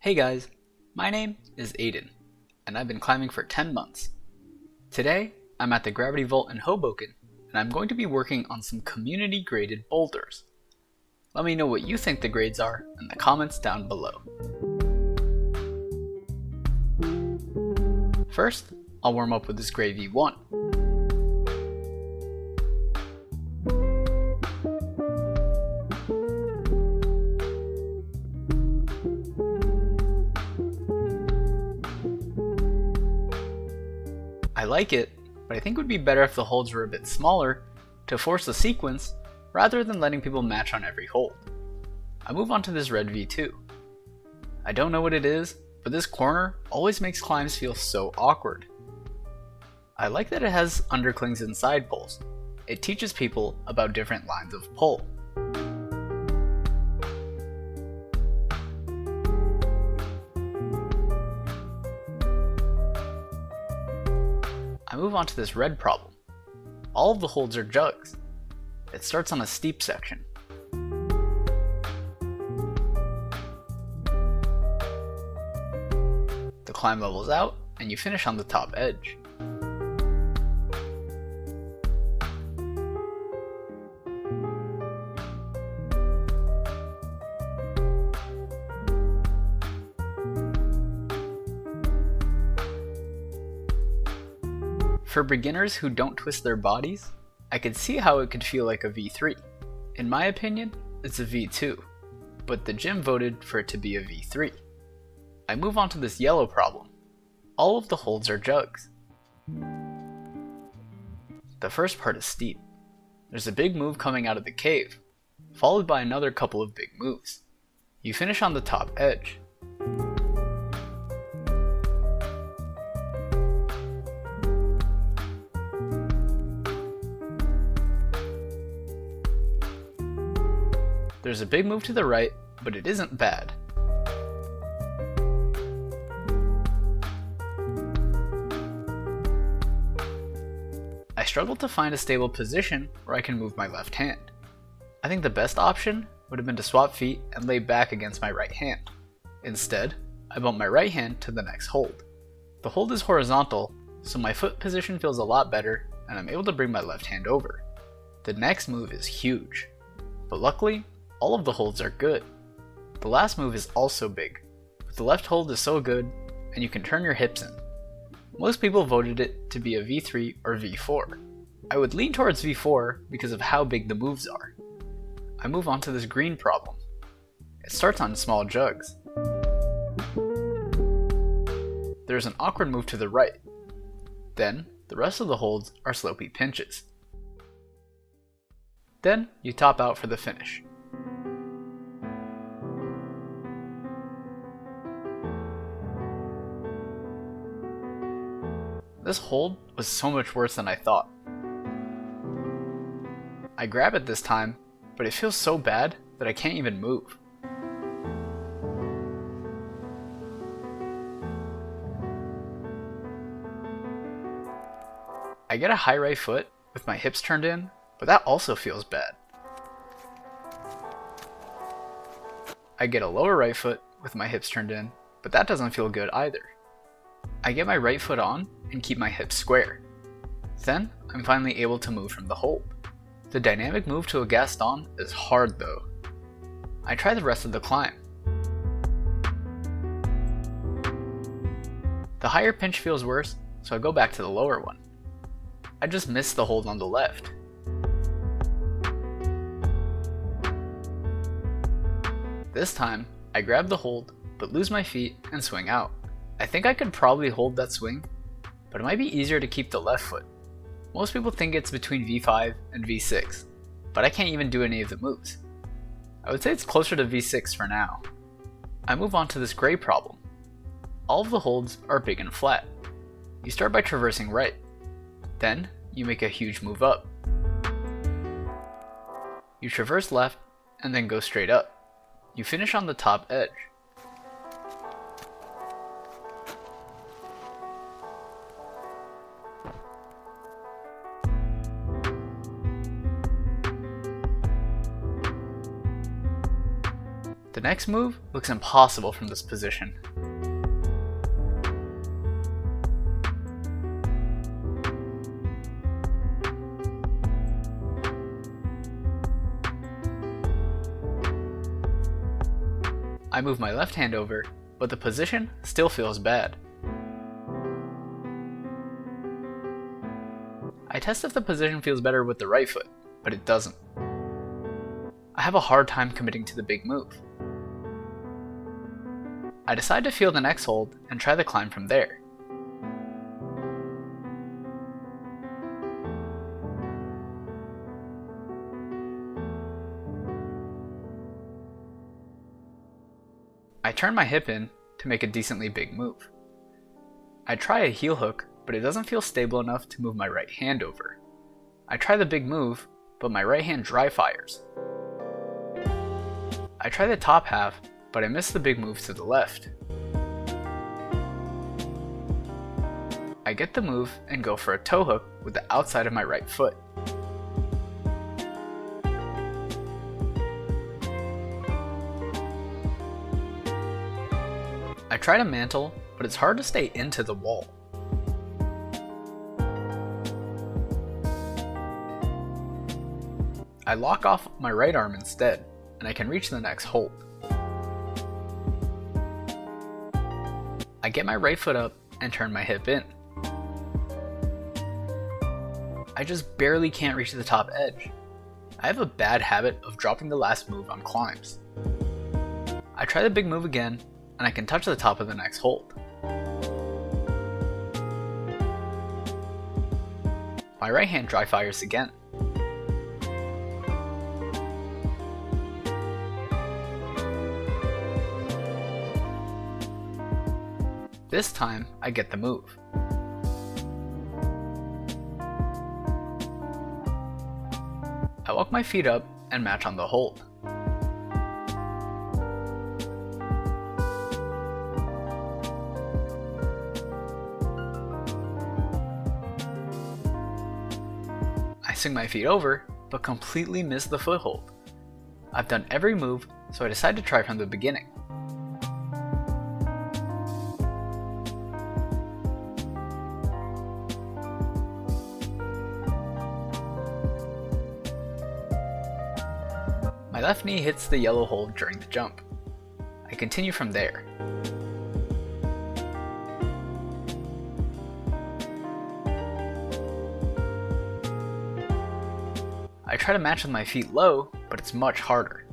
Hey guys, my name is Aiden, and I've been climbing for 10 months. Today, I'm at the Gravity Vault in Hoboken, and I'm going to be working on some community-graded boulders. Let me know what you think the grades are in the comments down below. First, I'll warm up with this grade V1. I like it, but I think it would be better if the holds were a bit smaller to force the sequence rather than letting people match on every hold. I move on to this red V2. I don't know what it is, but this corner always makes climbs feel so awkward. I like that it has underclings and side pulls. It teaches people about different lines of pull. I move on to this red problem. All of the holds are jugs. It starts on a steep section. The climb levels out, and you finish on the top edge. For beginners who don't twist their bodies, I could see how it could feel like a V3. In my opinion, it's a V2, but the gym voted for it to be a V3. I move on to this yellow problem. All of the holds are jugs. The first part is steep. There's a big move coming out of the cave, followed by another couple of big moves. You finish on the top edge. There's a big move to the right, but it isn't bad. I struggled to find a stable position where I can move my left hand. I think the best option would have been to swap feet and lay back against my right hand. Instead, I bumped my right hand to the next hold. The hold is horizontal, so my foot position feels a lot better and I'm able to bring my left hand over. The next move is huge, but luckily, all of the holds are good. The last move is also big, but the left hold is so good and you can turn your hips in. Most people voted it to be a V3 or V4. I would lean towards V4 because of how big the moves are. I move on to this green problem. It starts on small jugs. There's an awkward move to the right. Then, the rest of the holds are slopey pinches. Then, you top out for the finish. This hold was so much worse than I thought. I grab it this time, but it feels so bad that I can't even move. I get a high right foot with my hips turned in, but that also feels bad. I get a lower right foot with my hips turned in, but that doesn't feel good either. I get my right foot on and keep my hips square. Then, I'm finally able to move from the hold. The dynamic move to a Gaston is hard though. I try the rest of the climb. The higher pinch feels worse, so I go back to the lower one. I just missed the hold on the left. This time, I grab the hold, but lose my feet and swing out. I think I could probably hold that swing, but it might be easier to keep the left foot. Most people think it's between V5 and V6, but I can't even do any of the moves. I would say it's closer to V6 for now. I move on to this gray problem. All of the holds are big and flat. You start by traversing right. Then, you make a huge move up. You traverse left, and then go straight up. You finish on the top edge. The The next move looks impossible from this position. I move my left hand over, but the position still feels bad. I test if the position feels better with the right foot, but it doesn't. I have a hard time committing to the big move. I decide to feel the next hold and try the climb from there. I turn my hip in to make a decently big move. I try a heel hook, but it doesn't feel stable enough to move my right hand over. I try the big move, but my right hand dry fires. I try the top half, but I miss the big move to the left. I get the move and go for a toe hook with the outside of my right foot. I try to mantle, but it's hard to stay into the wall. I lock off my right arm instead, and I can reach the next hold. I get my right foot up and turn my hip in. I just barely can't reach the top edge. I have a bad habit of dropping the last move on climbs. I try the big move again, and I can touch the top of the next hold. My right hand dry fires again. This time, I get the move. I walk my feet up and match on the hold. I swing my feet over, but completely miss the foothold. I've done every move, so I decide to try from the beginning. My left knee hits the yellow hold during the jump. I continue from there. I try to match with my feet low, but it's much harder.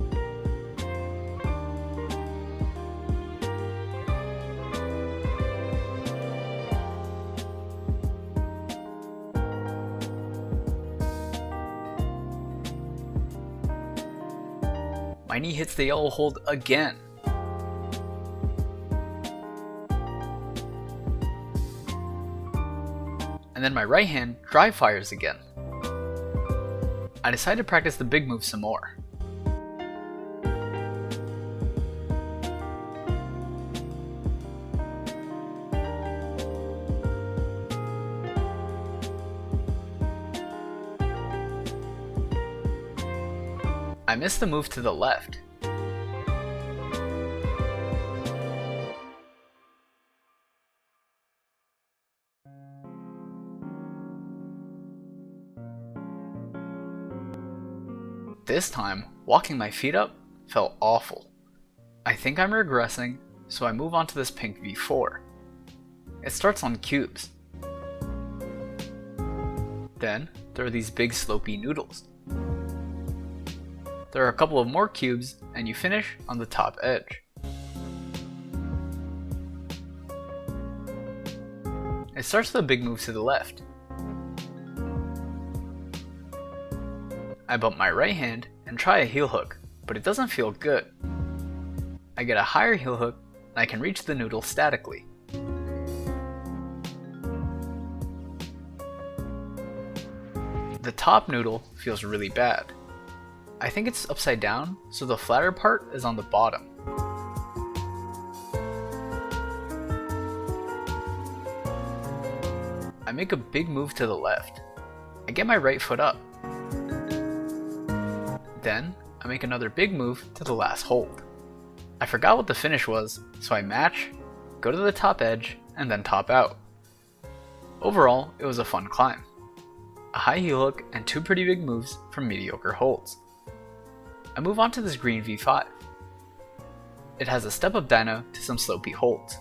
My knee hits the yellow hold again. And then my right hand dry fires again. I decide to practice the big move some more. I miss the move to the left. This time, walking my feet up felt awful. I think I'm regressing, so I move on to this pink V4. It starts on cubes. Then, there are these big slopey noodles. There are a couple of more cubes, and you finish on the top edge. It starts with a big move to the left. I bump my right hand and try a heel hook, but it doesn't feel good. I get a higher heel hook, and I can reach the noodle statically. The top noodle feels really bad. I think it's upside down, so the flatter part is on the bottom. I make a big move to the left. I get my right foot up. Then, I make another big move to the last hold. I forgot what the finish was, so I match, go to the top edge, and then top out. Overall, it was a fun climb. A high heel hook and 2 pretty big moves from mediocre holds. I move on to this green V5. It has a step up dyno to some slopey holds.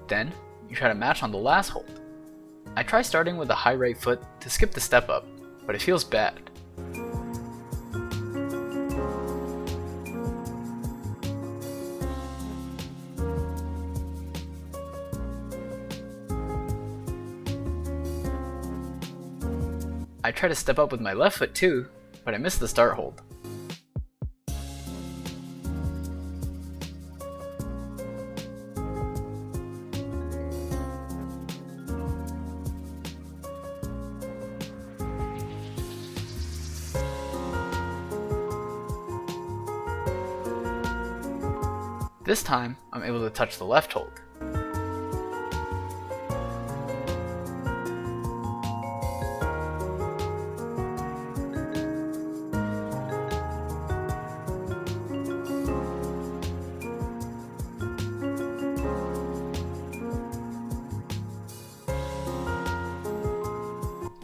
Then, you try to match on the last hold. I try starting with a high right foot to skip the step up, but it feels bad. I try to step up with my left foot too, but I miss the start hold. This time, I'm able to touch the left hold.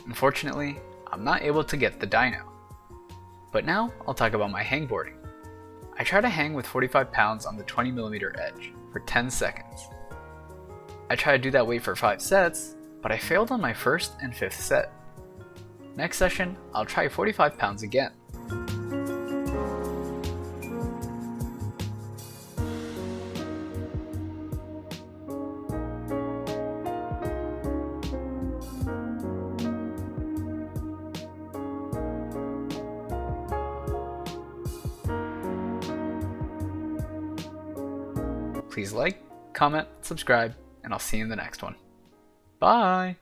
Unfortunately, I'm not able to get the dyno. But now, I'll talk about my hangboarding. I try to hang with 45 pounds on the 20mm edge for 10 seconds. I try to do that weight for 5 sets, but I failed on my first and 5th set. Next session, I'll try 45 pounds again. Please like, comment, subscribe, and I'll see you in the next one. Bye!